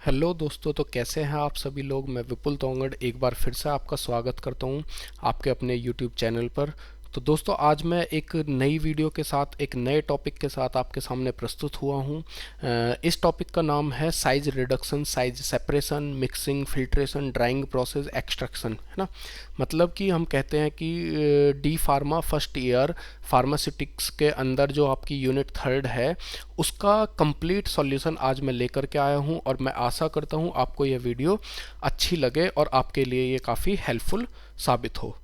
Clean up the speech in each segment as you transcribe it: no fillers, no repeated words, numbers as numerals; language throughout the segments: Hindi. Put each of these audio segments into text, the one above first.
हेलो दोस्तों, तो कैसे हैं आप सभी लोग। मैं विपुल तोंगड़ एक बार फिर से आपका स्वागत करता हूं आपके अपने यूट्यूब चैनल पर। तो दोस्तों, आज मैं एक नई वीडियो के साथ एक नए टॉपिक के साथ आपके सामने प्रस्तुत हुआ हूं। इस टॉपिक का नाम है size reduction, size separation, mixing, filtration, drawing process, extraction, है ना। मतलब कि हम कहते हैं कि D pharma first year pharmaceutics के अंदर जो आपकी यूनिट थर्ड है उसका कंप्लीट सॉल्यूशन आज मैं लेकर के आया हूं, और मैं आशा करता हूं आपको यह वीडियो अच्छी लगे और आपके लिए ये काफ़ी हेल्पफुल साबित हो।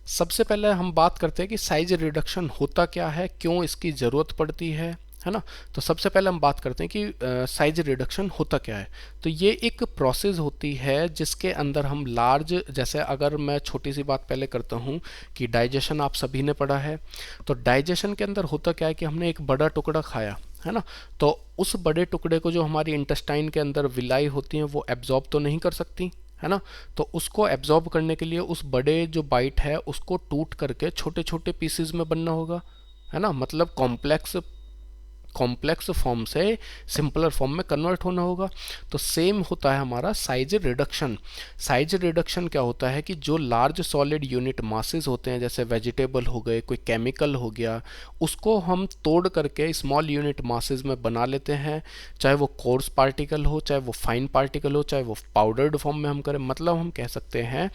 सबसे पहले हम बात करते हैं कि साइज रिडक्शन होता क्या है, क्यों इसकी ज़रूरत पड़ती है ना। तो सबसे पहले हम बात करते हैं कि साइज रिडक्शन होता क्या है। तो ये एक प्रोसेस होती है जिसके अंदर हम लार्ज, जैसे अगर मैं छोटी सी बात पहले करता हूँ कि डाइजेशन आप सभी ने पढ़ा है। तो डाइजेशन के अंदर होता क्या है कि हमने एक बड़ा टुकड़ा खाया, है ना। तो उस बड़े टुकड़े को जो हमारी इंटेस्टाइन के अंदर विलाई होती हैं वो एब्जॉर्ब तो नहीं कर सकती, है ना। तो उसको एब्जॉर्ब करने के लिए उस बड़े जो बाइट है उसको टूट करके छोटे छोटे पीसेस में बनना होगा, है ना। मतलब कॉम्प्लेक्स कॉम्प्लेक्स फॉर्म से सिंपलर फॉर्म में कन्वर्ट होना होगा। तो सेम होता है हमारा साइज रिडक्शन। साइज रिडक्शन क्या होता है कि जो लार्ज सॉलिड यूनिट मासेस होते हैं, जैसे वेजिटेबल हो गए, कोई केमिकल हो गया, उसको हम तोड़ करके स्मॉल यूनिट मासेस में बना लेते हैं। चाहे वो कोर्स पार्टिकल हो, चाहे वो फाइन पार्टिकल हो, चाहे वो पाउडर्ड फॉर्म में हम करें। मतलब हम कह सकते हैं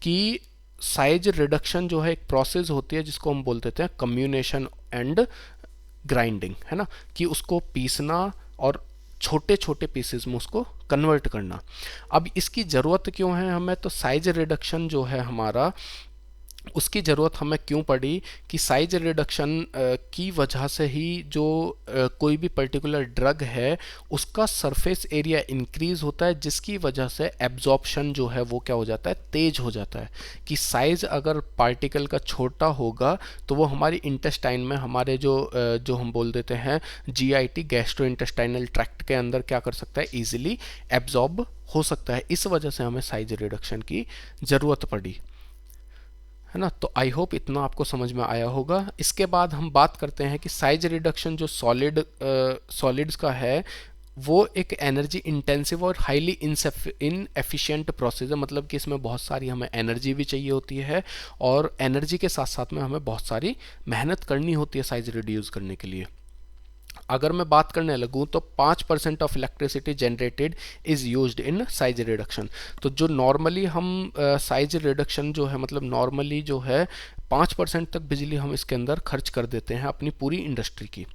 कि साइज रिडक्शन जो है एक प्रोसेस होती है जिसको हम बोल देते हैं कम्यूनेशन एंड ग्राइंडिंग, है ना। कि उसको पीसना और छोटे छोटे पीसेस में उसको कन्वर्ट करना। अब इसकी ज़रूरत क्यों है हमें, तो साइज रिडक्शन जो है हमारा, उसकी ज़रूरत हमें क्यों पड़ी कि साइज रिडक्शन की वजह से ही जो कोई भी पर्टिकुलर ड्रग है उसका सरफेस एरिया इंक्रीज होता है, जिसकी वजह से एब्जॉर्प्शन जो है वो क्या हो जाता है, तेज हो जाता है। कि साइज अगर पार्टिकल का छोटा होगा तो वो हमारी इंटेस्टाइन में, हमारे जो हम बोल देते हैं जीआईटी, गैस्ट्रो इंटेस्टाइनल ट्रैक्ट के अंदर क्या कर सकता है, ईजिली एब्जॉर्ब हो सकता है। इस वजह से हमें साइज रिडक्शन की ज़रूरत पड़ी, है ना। तो आई होप इतना आपको समझ में आया होगा। इसके बाद हम बात करते हैं कि साइज रिडक्शन जो सॉलिड्स का है वो एक एनर्जी इंटेंसिव और हाईली इनएफिशिएंट प्रोसेस है। मतलब कि इसमें बहुत सारी हमें एनर्जी भी चाहिए होती है, और एनर्जी के साथ साथ में हमें बहुत सारी मेहनत करनी होती है साइज रिड्यूस करने के लिए। अगर मैं बात करने लगूँ तो 5% of electricity generated is used in size reduction. तो जो नॉर्मली हम साइज रिडक्शन जो है, मतलब नॉर्मली जो है 5% तक बिजली हम इसके अंदर खर्च कर देते हैं अपनी पूरी इंडस्ट्री की।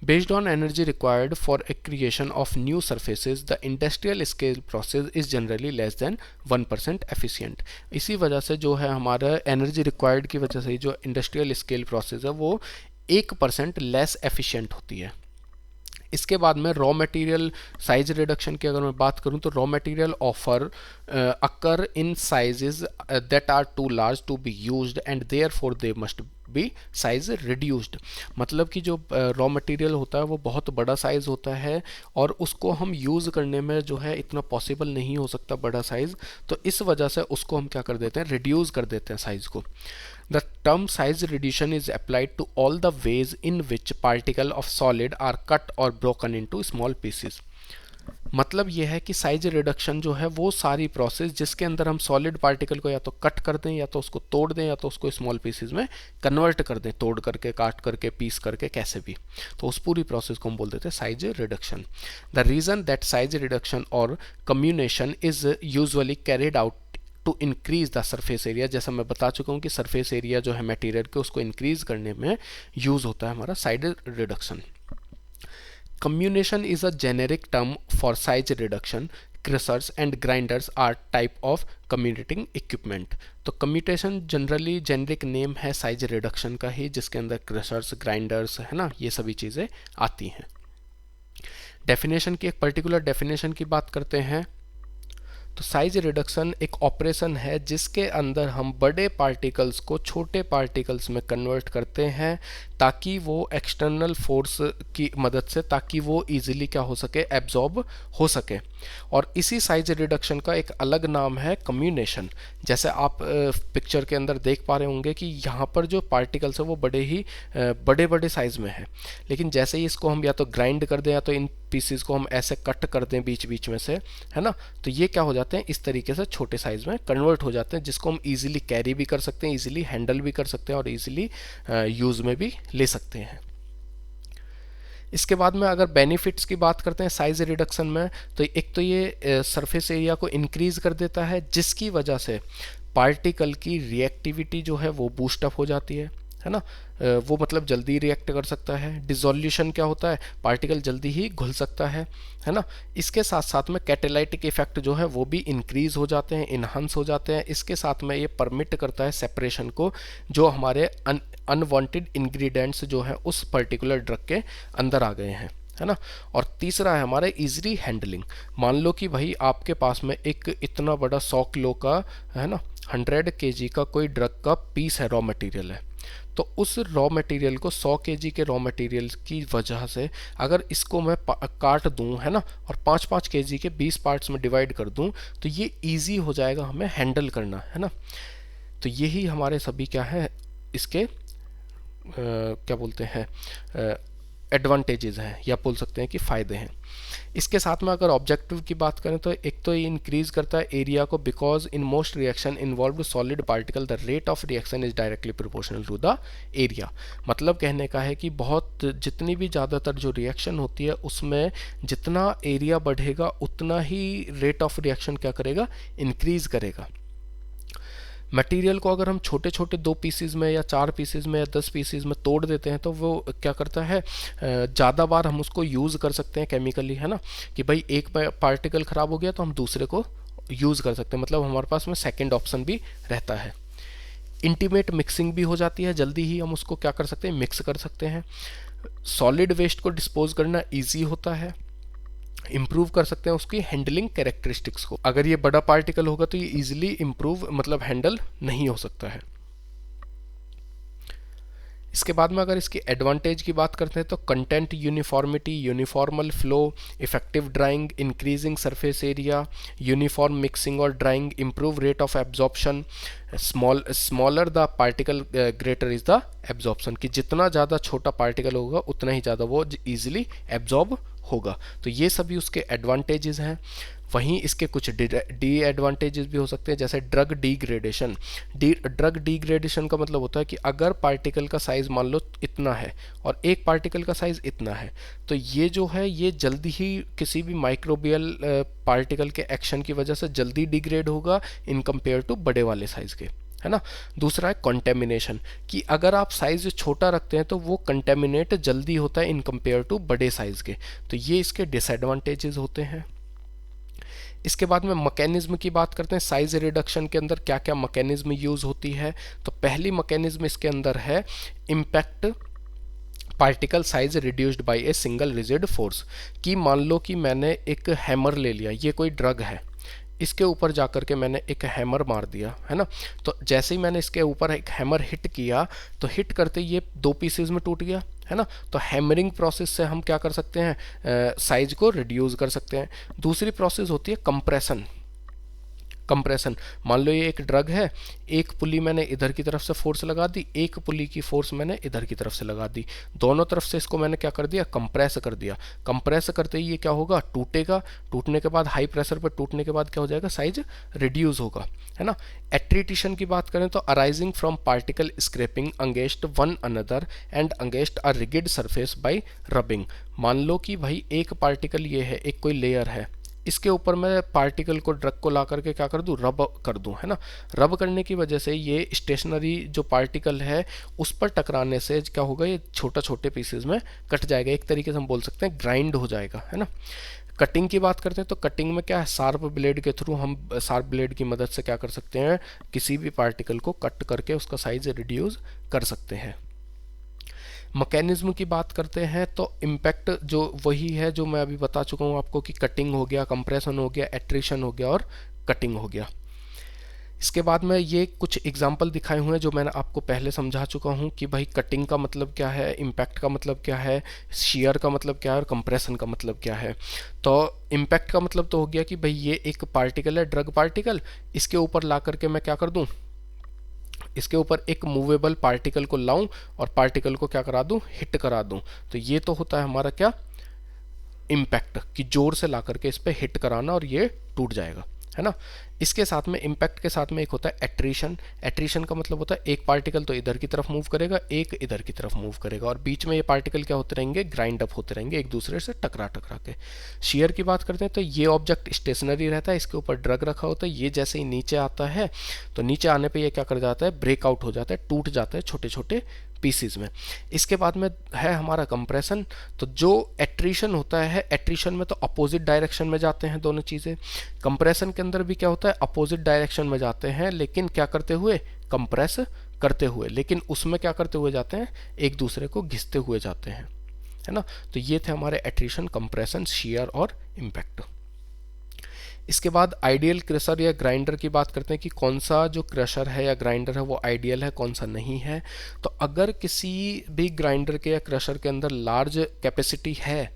Based on energy required for a creation of new surfaces, the industrial scale process is generally less than 1% efficient. इसी वजह से जो है हमारा एनर्जी रिक्वायर्ड की वजह से जो इंडस्ट्रियल स्केल प्रोसेस है वो 1% लेस एफिशिएंट होती है। इसके बाद में रॉ मटेरियल साइज रिडक्शन की अगर मैं बात करूं तो रॉ मटेरियल ऑफर occur in sizes that are too large to be used and therefore they must be size reduced. मतलब कि जो रॉ मटेरियल होता है वो बहुत बड़ा साइज होता है और उसको हम यूज़ करने में जो है इतना पॉसिबल नहीं हो सकता बड़ा साइज। तो इस वजह से उसको हम क्या कर देते हैं, रिड्यूस कर देते हैं साइज को। The term size reduction is applied to all the ways in which particles of solid are cut or broken into small pieces. मतलब यह है कि साइज रिडक्शन जो है वो सारी प्रोसेस जिसके अंदर हम सॉलिड पार्टिकल को या तो कट कर दें, या तो उसको तोड़ दें, या तो उसको स्मॉल पीसेस में कन्वर्ट कर दें, तोड़ करके, काट करके, पीस करके, कैसे भी। तो उस पूरी प्रोसेस को हम बोल देते हैं size reduction. The reason that size reduction और comminution is usually carried out to increase the surface area, जैसा मैं बता चुका हूँ कि सरफेस एरिया जो है मटेरियल के उसको इंक्रीज करने में यूज होता है हमारा size reduction. Comminution is a generic term for size reduction. Crushers and grinders are type of comminuting equipment. तो कम्यूटेशन जनरली जेनेरिक नेम है साइज रिडक्शन का ही, जिसके अंदर क्रशर्स, ग्राइंडर्स, है ना, ये सभी चीज़ें आती हैं। डेफिनेशन की एक पर्टिकुलर डेफिनेशन की बात करते हैं। तो साइज रिडक्शन एक ऑपरेशन है जिसके अंदर हम बड़े पार्टिकल्स को छोटे पार्टिकल्स में कन्वर्ट करते हैं ताकि वो एक्सटर्नल फोर्स की मदद से, ताकि वो इजीली क्या हो सके, एब्जॉर्ब हो सके। और इसी साइज रिडक्शन का एक अलग नाम है कम्यूनेशन। जैसे आप पिक्चर के अंदर देख पा रहे होंगे कि यहाँ पर जो पार्टिकल्स है वो बड़े बड़े साइज में है, लेकिन जैसे ही इसको हम या तो ग्राइंड कर दें या तो इन पीसीज को हम ऐसे कट कर दें बीच बीच में से, है ना, तो ये क्या हो जाते हैं, इस तरीके से छोटे साइज में कन्वर्ट हो जाते हैं, जिसको हम इजीली कैरी भी कर सकते हैं, इजीली हैंडल भी कर सकते हैं और इजीली यूज़ में भी ले सकते हैं। इसके बाद में अगर बेनिफिट्स की बात करते हैं साइज रिडक्शन में, तो एक तो ये सरफेस एरिया को इंक्रीज कर देता है, जिसकी वजह से पार्टिकल की रिएक्टिविटी जो है वो बूस्ट अप हो जाती है ना, वो मतलब जल्दी रिएक्ट कर सकता है। डिसोल्यूशन क्या होता है, पार्टिकल जल्दी ही घुल सकता है ना। इसके साथ साथ में कैटेलाइटिक इफेक्ट जो है वो भी इंक्रीज हो जाते हैं, इन्हांस हो जाते हैं। इसके साथ में ये परमिट करता है सेपरेशन को, जो हमारे अनवांटेड इंग्रेडिएंट्स जो है उस पर्टिकुलर ड्रग के अंदर आ गए हैं, है ना। और तीसरा है हमारे इजीली हैंडलिंग। मान लो कि भाई आपके पास में एक इतना बड़ा 100 किलो का, है ना, 100 केजी का कोई ड्रग का पीस है, रॉ मटेरियल है, तो उस रॉ मटेरियल को 100 केजी के रॉ मटेरियल की वजह से अगर इसको मैं काट दूं, है ना, और 5-5 केजी के 20 पार्ट्स में डिवाइड कर दूं, तो ये इजी हो जाएगा हमें हैंडल करना, है ना। तो यही हमारे सभी क्या है, इसके क्या बोलते हैं, एडवांटेजेस हैं, या बोल सकते हैं कि फ़ायदे हैं। इसके साथ में अगर ऑब्जेक्टिव की बात करें तो एक तो ये इंक्रीज करता है एरिया को, because in most reaction involved solid particle the rate of reaction is directly proportional to the area. मतलब कहने का है कि बहुत जितनी भी ज़्यादातर जो रिएक्शन होती है उसमें जितना एरिया बढ़ेगा उतना ही रेट ऑफ रिएक्शन क्या करेगा, इंक्रीज करेगा। मटेरियल को अगर हम छोटे छोटे 2 पीसीज में या 4 पीसीज में या 10 पीसीज में तोड़ देते हैं तो वो क्या करता है, ज़्यादा बार हम उसको यूज़ कर सकते हैं केमिकली, है ना, कि भाई एक पार्टिकल ख़राब हो गया तो हम दूसरे को यूज़ कर सकते हैं, मतलब हमारे पास में सेकेंड ऑप्शन भी रहता है। इंटीमेट मिक्सिंग भी हो जाती है, जल्दी ही हम उसको क्या कर सकते हैं, मिक्स कर सकते हैं। सॉलिड वेस्ट को डिस्पोज करना ईजी होता है, इम्प्रूव कर सकते हैं उसकी हैंडलिंग कैरेक्टरिस्टिक्स को। अगर ये बड़ा पार्टिकल होगा तो ये इजीली इम्प्रूव मतलब हैंडल नहीं हो सकता है। इसके बाद में अगर इसकी एडवांटेज की बात करते हैं तो content uniformity, uniform flow, effective drying, increasing surface area, uniform mixing और drying, improve rate of absorption, smaller the particle greater is the absorption, कि जितना ज़्यादा छोटा पार्टिकल होगा उतना ही ज़्यादा वो इजीली एब्जॉर्ब होगा। तो ये सभी उसके एडवांटेजेस हैं। वहीं इसके कुछ डी एडवांटेजेस भी हो सकते हैं, जैसे ड्रग डिग्रेडेशन। ड्रग डिग्रेडेशन का मतलब होता है कि अगर पार्टिकल का साइज़ मान लो इतना है और एक पार्टिकल का साइज़ इतना है, तो ये जो है ये जल्दी ही किसी भी माइक्रोबियल पार्टिकल के एक्शन की वजह से जल्दी डिग्रेड होगा इन कंपेयर टू बड़े वाले साइज़ के, है ना। दूसरा है कंटेमिनेशन, कि अगर आप साइज छोटा रखते हैं तो वो कंटेमिनेट जल्दी होता है इन कंपेयर टू बड़े साइज के। तो ये इसके डिसएडवांटेजेस होते हैं। इसके बाद में मैकेनिज्म की बात करते हैं, साइज रिडक्शन के अंदर क्या क्या मैकेनिज्म यूज होती है। तो पहली मैकेनिज्म इसके अंदर है impact particle size reduced by a single rigid force, कि मान लो कि मैंने एक हैमर ले लिया, ये कोई ड्रग है, इसके ऊपर जाकर के मैंने एक हैमर मार दिया, है ना। तो जैसे ही मैंने इसके ऊपर एक हैमर हिट किया तो हिट करते ये 2 पीसेज में टूट गया, है ना। तो हैमरिंग प्रोसेस से हम क्या कर सकते हैं, साइज को रिड्यूस कर सकते हैं। दूसरी प्रोसेस होती है कंप्रेशन। कंप्रेशन, मान लो ये एक ड्रग है, एक पुली मैंने इधर की तरफ से फोर्स लगा दी, एक पुली की फोर्स मैंने इधर की तरफ से लगा दी, दोनों तरफ से इसको मैंने क्या कर दिया, कंप्रेस कर दिया। कंप्रेस करते ही ये क्या होगा, टूटेगा। टूटने के बाद हाई प्रेशर पर टूटने के बाद क्या हो जाएगा, साइज रिड्यूस होगा, है ना। एट्रीटिशन की बात करें तो arising from particle scraping against one another and against a rigid surface by rubbing. मान लो कि भाई एक पार्टिकल ये है, एक कोई लेयर है, इसके ऊपर मैं पार्टिकल को ड्रग को ला करके क्या कर दूं, रब कर दूं, है ना। रब करने की वजह से ये स्टेशनरी जो पार्टिकल है उस पर टकराने से क्या होगा, ये छोटा छोटे पीसेज में कट जाएगा, एक तरीके से हम बोल सकते हैं ग्राइंड हो जाएगा, है ना। कटिंग की बात करते हैं तो कटिंग में क्या है, शार्प ब्लेड के थ्रू हम शार्प ब्लेड की मदद से क्या कर सकते हैं, किसी भी पार्टिकल को कट करके उसका साइज रिड्यूस कर सकते हैं। मैकेनिज्म की बात करते हैं तो इम्पैक्ट जो वही है जो मैं अभी बता चुका हूँ आपको, कि कटिंग हो गया, कंप्रेशन हो गया, एट्रिशन हो गया और कटिंग हो गया। इसके बाद में ये कुछ एग्जाम्पल दिखाए हुए हैं जो मैंने आपको पहले समझा चुका हूँ कि भाई कटिंग का मतलब क्या है, इम्पैक्ट का मतलब क्या है, शेयर का मतलब क्या है और कंप्रेशन का मतलब क्या है। तो इम्पैक्ट का मतलब तो हो गया कि भाई ये एक पार्टिकल है, ड्रग पार्टिकल, इसके ऊपर ला करके मैं क्या कर दूँ, इसके ऊपर एक मूवेबल पार्टिकल को लाऊं और पार्टिकल को क्या करा दूं, हिट करा दूं। तो ये तो होता है हमारा क्या, इम्पैक्ट कि जोर से ला करके इस पर हिट कराना और ये टूट जाएगा, है ना। इसके साथ में इम्पैक्ट के साथ में एक होता है एट्रीशन। एट्रीशन का मतलब होता है एक पार्टिकल तो इधर की तरफ मूव करेगा, एक इधर की तरफ मूव करेगा, और बीच में ये पार्टिकल क्या होते रहेंगे, ग्राइंड अप होते रहेंगे एक दूसरे से टकरा टकरा के। शेयर की बात करते हैं तो ये ऑब्जेक्ट स्टेशनरी रहता है, इसके ऊपर ड्रग रखा होता है, ये जैसे ही नीचे आता है तो नीचे आने पर ये क्या कर जाता है, ब्रेकआउट हो जाता है, टूट जाता है छोटे छोटे पीसीज में। इसके बाद में है हमारा कंप्रेशन। तो जो एट्रीशन होता है, एट्रीशन में तो अपोजिट डायरेक्शन में जाते हैं दोनों चीज़ें। कंप्रेशन के अंदर भी क्या होता है, अपोजिट डायरेक्शन में जाते हैं, लेकिन क्या करते हुए, कंप्रेस करते हुए, लेकिन उसमें क्या करते हुए जाते हैं, एक दूसरे को घिसते हुए जाते हैं, है ना। तो ये थे हमारे एट्रीशन, कंप्रेशन, शियर और इम्पैक्ट। इसके बाद आइडियल क्रशर या ग्राइंडर की बात करते हैं कि कौन सा जो क्रशर है या ग्राइंडर है वो आइडियल है, कौन सा नहीं है। तो अगर किसी भी ग्राइंडर के या क्रशर के अंदर लार्ज कैपेसिटी है,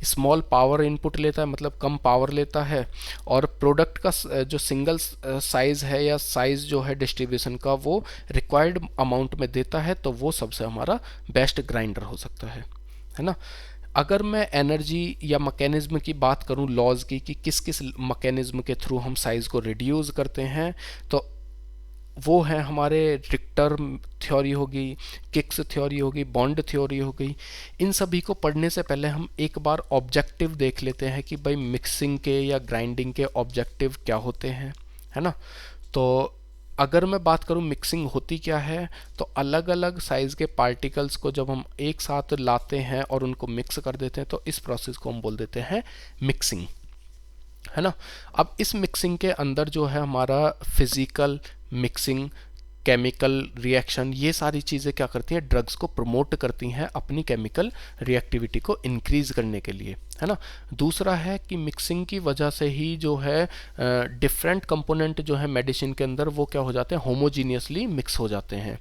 स्मॉल पावर इनपुट लेता है, मतलब कम पावर लेता है, और प्रोडक्ट का जो सिंगल साइज़ है या साइज़ जो है डिस्ट्रीब्यूशन का वो रिक्वायर्ड अमाउंट में देता है, तो वो सबसे हमारा बेस्ट ग्राइंडर हो सकता है ना। अगर मैं एनर्जी या मैकेनिज्म की बात करूं, लॉज की, कि किस किस मैकेनिज्म के थ्रू हम साइज़ को रिड्यूस करते हैं, तो वो है हमारे रिक्टर थ्योरी होगी, किक्स थ्योरी होगी, बॉन्ड थ्योरी हो गई। इन सभी को पढ़ने से पहले हम एक बार ऑब्जेक्टिव देख लेते हैं कि भाई मिक्सिंग के या ग्राइंडिंग के ऑब्जेक्टिव क्या होते हैं, है ना। तो अगर मैं बात करूं मिक्सिंग होती क्या है, तो अलग अलग साइज़ के पार्टिकल्स को जब हम एक साथ लाते हैं और उनको मिक्स कर देते हैं, तो इस प्रोसेस को हम बोल देते हैं मिक्सिंग, है ना। अब इस मिक्सिंग के अंदर जो है हमारा फिजिकल मिक्सिंग, केमिकल रिएक्शन, ये सारी चीज़ें क्या करती हैं, ड्रग्स को प्रमोट करती हैं अपनी केमिकल रिएक्टिविटी को इंक्रीज करने के लिए, है ना। दूसरा है कि मिक्सिंग की वजह से ही जो है डिफरेंट कंपोनेंट जो है मेडिसिन के अंदर वो क्या हो जाते हैं, होमोजीनियसली मिक्स हो जाते हैं।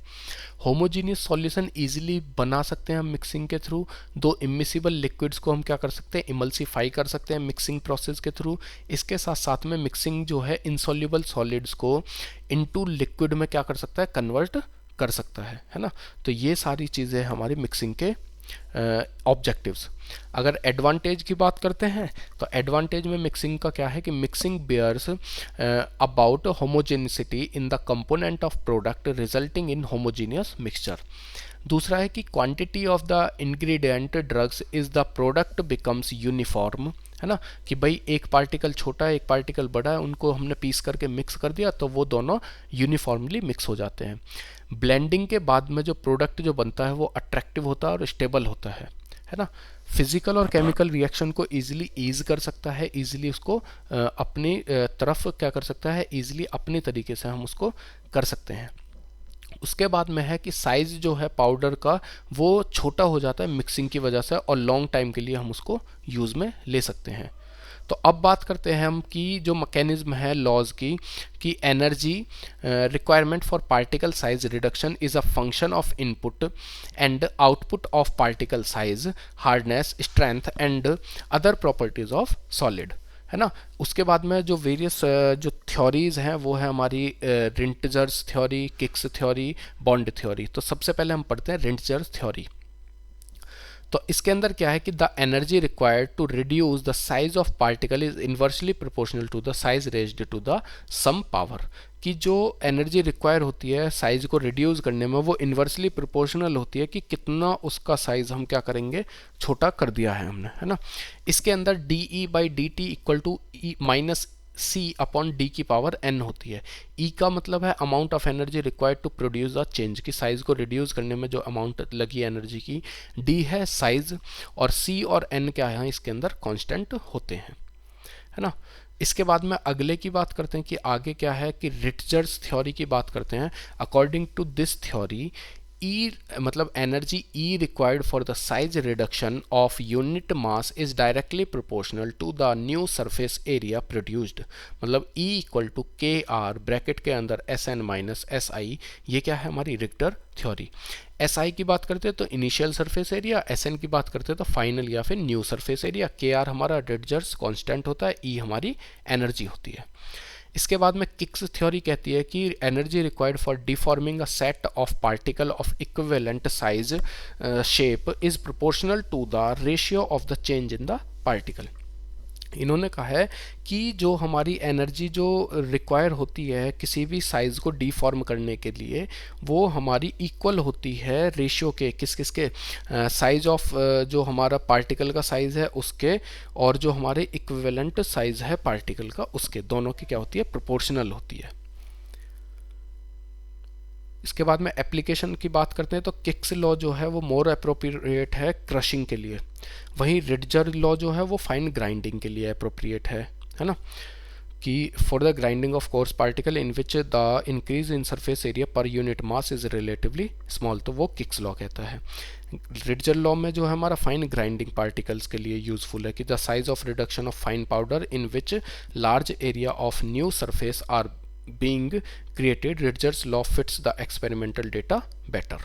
होमोजीनियस सॉल्यूशन इजीली बना सकते हैं हम मिक्सिंग के थ्रू। दो इमिसिबल लिक्विड्स को हम क्या कर सकते हैं, इमल्सीफाई कर सकते हैं मिक्सिंग प्रोसेस के थ्रू। इसके साथ साथ में मिक्सिंग जो है इनसॉल्युबल सॉलिड्स को इनटू लिक्विड में क्या कर सकता है, कन्वर्ट कर सकता है ना। तो ये सारी चीज़ें हमारी मिक्सिंग के ऑब्जेक्टिव्स। अगर एडवांटेज की बात करते हैं तो एडवांटेज में मिक्सिंग का क्या है कि mixing bears about homogeneity in the component of product resulting in homogeneous mixture. दूसरा है कि quantity of the ingredient drugs is the product becomes uniform, है ना, कि भाई एक पार्टिकल छोटा है एक पार्टिकल बड़ा है, उनको हमने पीस करके मिक्स कर दिया तो वो दोनों यूनिफॉर्मली मिक्स हो जाते हैं। ब्लेंडिंग के बाद में जो प्रोडक्ट जो बनता है वो अट्रैक्टिव होता है और स्टेबल होता है ना। फिजिकल और केमिकल रिएक्शन को इजीली ईज कर सकता है, इजीली उसको अपनी तरफ क्या कर सकता है, इजीली अपने तरीके से हम उसको कर सकते हैं। उसके बाद में है कि साइज़ जो है पाउडर का वो छोटा हो जाता है मिक्सिंग की वजह से, और लॉन्ग टाइम के लिए हम उसको यूज़ में ले सकते हैं। तो अब बात करते हैं हम कि जो मैकेनिज्म है लॉज की, कि energy requirement for particle size reduction is a function of input and output of particle size, hardness, strength and other properties of solid, है ना। उसके बाद में जो वेरियस जो थ्योरीज हैं वो है हमारी Rittinger's theory, Kick's theory, Bond theory. तो सबसे पहले हम पढ़ते हैं रिंटजर्स थ्योरी। तो इसके अंदर क्या है कि the energy required to reduce the size of particle is inversely proportional to the size raised to the some power, कि जो एनर्जी रिक्वायर होती है साइज को रिड्यूस करने में वो इन्वर्सली प्रोपोर्शनल होती है कि कितना उसका साइज हम क्या करेंगे, छोटा कर दिया है हमने, है ना। इसके अंदर D E by D T equal to E minus C upon D की पावर n होती है। E का मतलब है amount of energy required to produce the change, की साइज को रिड्यूस करने में जो अमाउंट लगी एनर्जी की। D है साइज, और C और n क्या है इसके अंदर कांस्टेंट होते हैं, है ना। इसके बाद में अगले की बात करते हैं कि आगे क्या है कि रिटजर्स थ्योरी की बात करते हैं। According to this theory E मतलब energy E required for the size reduction of unit mass is directly proportional to the new surface area produced, मतलब E equal to K R bracket के अंदर S N minus S I. ये क्या है हमारी रिक्टर थ्योरी। एस आई की बात करते हैं तो initial surface area, S N की बात करते हैं तो फाइनल या फिर new surface area, K R हमारा रिटजर्स कांस्टेंट होता है, E हमारी एनर्जी होती है। इसके बाद में किक्स थ्योरी कहती है कि energy required for deforming a set of particle of equivalent size shape is proportional to the ratio of the change in the particle. इन्होंने कहा है कि जो हमारी एनर्जी जो रिक्वायर होती है किसी भी साइज़ को डीफॉर्म करने के लिए, वो हमारी इक्वल होती है रेशियो के, किस किस के, साइज ऑफ जो हमारा पार्टिकल का साइज़ है उसके, और जो हमारे इक्विवेलेंट साइज़ है पार्टिकल का उसके, दोनों की क्या होती है, प्रोपोर्शनल होती है। इसके बाद में एप्लीकेशन की बात करते हैं तो किक्स लॉ जो है वो मोर अप्रोप्रिएट है क्रशिंग के लिए, वहीं रिडजर लॉ जो है वो फाइन ग्राइंडिंग के लिए अप्रोप्रिएट है ना, कि for the grinding of coarse particle in which the increase in surface area per unit mass is relatively small, तो वो किक्स लॉ कहता है। रिडजर लॉ में जो है हमारा फाइन ग्राइंडिंग पार्टिकल्स के लिए यूजफुल है कि the size of reduction of fine powder in which large area of new surface are being created, Ridger's law fits the experimental data better।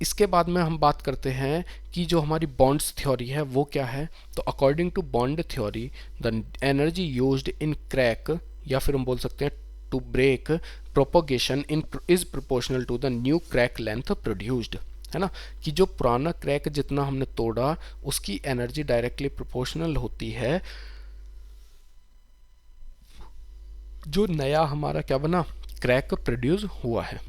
इसके बाद में हम बात करते हैं कि जो हमारी बॉन्ड्स थ्योरी है वो क्या है। तो according to bond theory the energy used in crack, या फिर हम बोल सकते हैं to break propagation in is proportional to the new crack length produced, है ना, कि जो पुराना क्रैक जितना हमने तोड़ा उसकी एनर्जी डायरेक्टली प्रोपोर्शनल होती है जो नया हमारा क्या बना, क्रैक प्रोड्यूस हुआ है।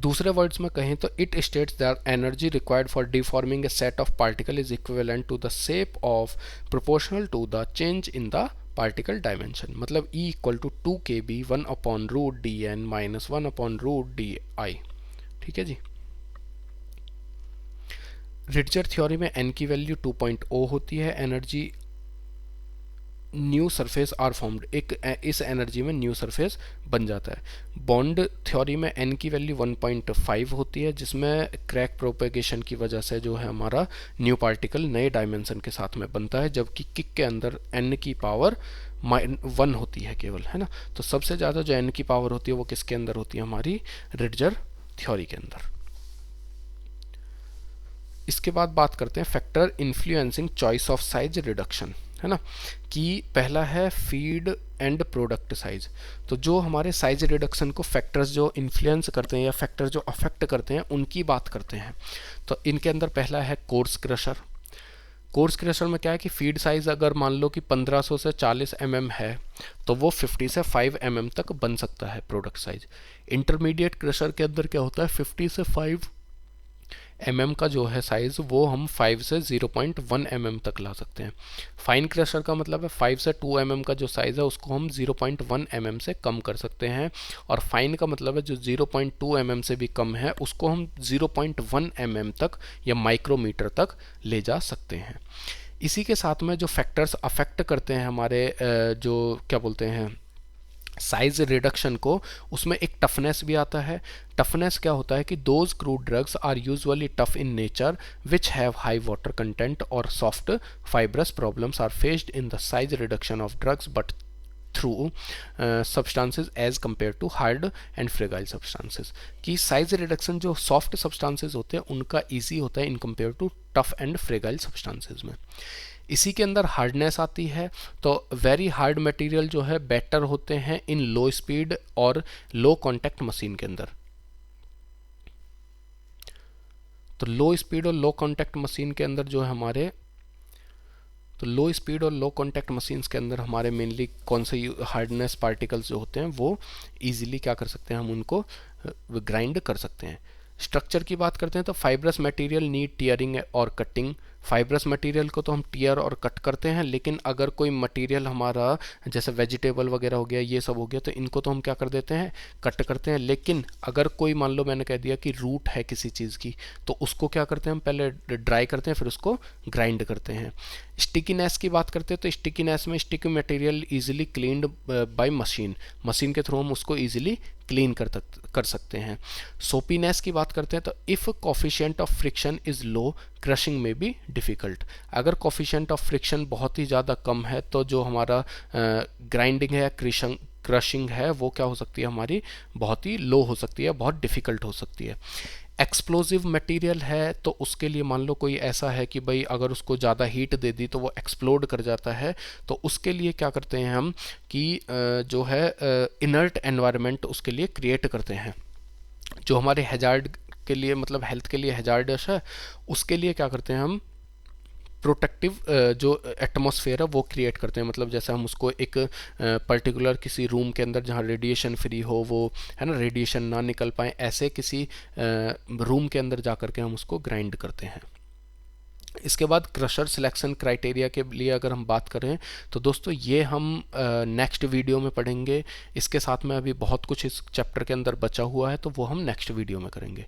दूसरे वर्ड्स में कहें तो it states that energy required for deforming a set of particle is equivalent to the shape of proportional to the change in the particle dimension, मतलब E equal to 2kb 1/√dn minus 1/√di। ठीक है जी। रिडजर थ्योरी में n की वैल्यू 2.0 होती है, energy new surface are formed, एक इस एनर्जी में न्यू सरफेस बन जाता है। बॉन्ड थ्योरी में n की वैल्यू 1.5 होती है जिसमें क्रैक प्रोपेगेशन की वजह से जो है हमारा न्यू पार्टिकल नए डायमेंशन के साथ में बनता है, जबकि किक के अंदर n की पावर 1 होती है केवल, है ना। तो सबसे ज़्यादा जो n की पावर होती है वो किसके अंदर होती है, हमारी रिडजर थ्योरी के अंदर। इसके बाद बात करते हैं factor influencing choice of size reduction, है ना, कि पहला है फीड एंड प्रोडक्ट साइज। तो जो हमारे साइज रिडक्शन को फैक्टर्स जो इन्फ्लुएंस करते हैं या फैक्टर जो अफेक्ट करते हैं उनकी बात करते हैं। तो इनके अंदर पहला है कोर्स क्रशर। कोर्स क्रशर में क्या है कि फीड साइज अगर मान लो कि 1500 से 40 mm है तो वो 50 से 5 mm तक बन सकता है प्रोडक्ट साइज। इंटरमीडिएट क्रशर के अंदर क्या होता है, 50 से 5 mm का जो है साइज़ वो हम 5 से 0.1 mm तक ला सकते हैं। फाइन क्रशर का मतलब है 5 से 2 mm का जो साइज़ है उसको हम 0.1 mm से कम कर सकते हैं, और फाइन का मतलब है जो 0.2 mm से भी कम है उसको हम 0.1 mm तक या माइक्रोमीटर तक ले जा सकते हैं। इसी के साथ में जो फैक्टर्स अफेक्ट करते हैं हमारे जो क्या बोलते हैं साइज रिडक्शन को, उसमें एक टफनेस भी आता है। टफनेस क्या होता है कि those crude drugs are usually tough in nature which have high water content और soft fibrous problems are faced in the size reduction of drugs but through substances as compare to hard and fragile substances, कि साइज रिडक्शन जो सॉफ्ट सब्सटेंसेज होते हैं उनका ईजी होता है in compare to tough and fragile substances में। इसी के अंदर हार्डनेस आती है। तो वेरी हार्ड मटेरियल जो है बेटर होते हैं इन लो स्पीड और लो कांटेक्ट मशीन के अंदर। तो लो स्पीड और लो कांटेक्ट मशीन के अंदर जो है हमारे, तो लो स्पीड और लो कांटेक्ट मशीन्स के अंदर हमारे मेनली कौन से हार्डनेस पार्टिकल्स जो होते हैं वो इजीली क्या कर सकते हैं, हम उनको ग्राइंड कर सकते हैं। स्ट्रक्चर की बात करते हैं तो फाइब्रस मटेरियल नीड टीयरिंग और कटिंग। फाइब्रस मटेरियल को तो हम टीयर और कट करते हैं, लेकिन अगर कोई मटेरियल हमारा जैसे वेजिटेबल वगैरह हो गया, ये सब हो गया, तो इनको तो हम क्या कर देते हैं, कट करते हैं। लेकिन अगर कोई मान लो मैंने कह दिया कि रूट है किसी चीज़ की, तो उसको क्या करते हैं, हम पहले ड्राई करते हैं फिर उसको ग्राइंड करते हैं। स्टिकीनेस की बात करते हैं तो स्टिकीनेस में sticky material easily cleaned by machine, machine के थ्रू हम उसको इजीली क्लीन कर सकते हैं। सोपीनेस की बात करते हैं तो if coefficient of friction is low crushing में भी डिफ़िकल्ट। अगर कोफिशिएंट ऑफ फ्रिक्शन बहुत ही ज़्यादा कम है तो जो हमारा ग्राइंडिंग है क्रशिंग है वो क्या हो सकती है, हमारी बहुत ही लो हो सकती है, बहुत डिफ़िकल्ट हो सकती है। एक्सप्लोजिव मटेरियल है तो उसके लिए मान लो कोई ऐसा है कि भाई अगर उसको ज़्यादा हीट दे दी तो वो एक्सप्लोड कर जाता है, तो उसके लिए क्या करते हैं हम कि जो है इनर्ट एनवायरनमेंट उसके लिए क्रिएट करते हैं। जो हमारे हैजार्ड के लिए मतलब हेल्थ के लिए हैजार्डस है उसके लिए क्या करते हैं हम प्रोटेक्टिव जो एटमॉस्फेयर है वो क्रिएट करते हैं। मतलब जैसे हम उसको एक पर्टिकुलर किसी रूम के अंदर जहाँ रेडिएशन फ्री हो, वो है ना, रेडिएशन ना निकल पाए, ऐसे किसी रूम के अंदर जा करके हम उसको ग्राइंड करते हैं। इसके बाद क्रशर सिलेक्शन क्राइटेरिया के लिए अगर हम बात करें तो दोस्तों ये हम नेक्स्ट वीडियो में पढ़ेंगे। इसके साथ में अभी बहुत कुछ इस चैप्टर के अंदर बचा हुआ है, तो वो हम नेक्स्ट वीडियो में करेंगे।